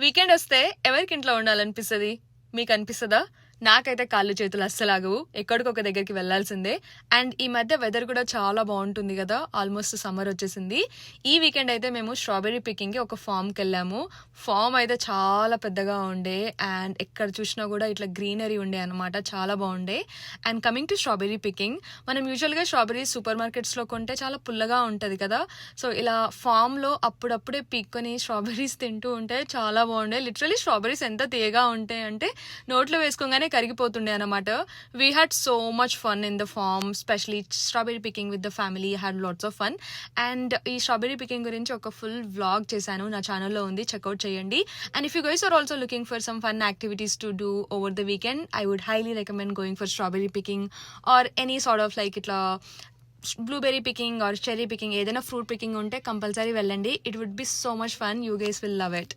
Weekend వస్తే ఎవరికి ఇంట్లో ఉండాలనిపిస్తుంది? మీకు అనిపిస్తుందా? నాకైతే కాళ్ళు చేతులు అస్సలాగవు, ఎక్కడికొక దగ్గరికి వెళ్లాల్సిందే. అండ్ ఈ మధ్య వెదర్ కూడా చాలా బాగుంటుంది కదా, ఆల్మోస్ట్ సమ్మర్ వచ్చేసింది. ఈ వీకెండ్ అయితే మేము స్ట్రాబెర్రీ పికింగ్ కి ఒక ఫామ్ కి వెళ్ళాము. ఫామ్ అయితే చాలా పెద్దగా ఉండే అండ్ ఎక్కడ చూసినా కూడా ఇట్లా గ్రీనరీ ఉండే అనమాట, చాలా బాగుండే. And coming to strawberry picking, మనం యూజువల్ గా స్ట్రాబెర్రీ సూపర్ మార్కెట్స్ లో కొంటే చాలా పుల్లగా ఉంటది కదా. సో ఇలా ఫామ్ లో అప్పుడప్పుడే పీక్కొని స్ట్రాబెర్రీస్ తింటూ ఉంటే చాలా బాగుండే. లిటరలీ స్ట్రాబెర్రీస్ ఎంత తీయగా ఉంటాయి అంటే నోట్లో వేసుకోగానే కరిగిపోతుండే అనమాట. We had so much fun in the farm, specially strawberry picking with the family, had lots of fun. And ఈ స్ట్రాబెర్రీ పికింగ్ గురించి ఒక ఫుల్ వ్లాగ్ చేశాను, నా ఛానల్లో ఉంది, చెక్అవుట్ చేయండి. And if you guys are also looking for some fun activities to do over the weekend, I would highly recommend going for strawberry picking or any sort of like ఇట్లా blueberry picking or cherry picking, ఏదైనా fruit picking ఉంటే compulsory వెళ్ళండి. It would be so much fun, you guys will love it.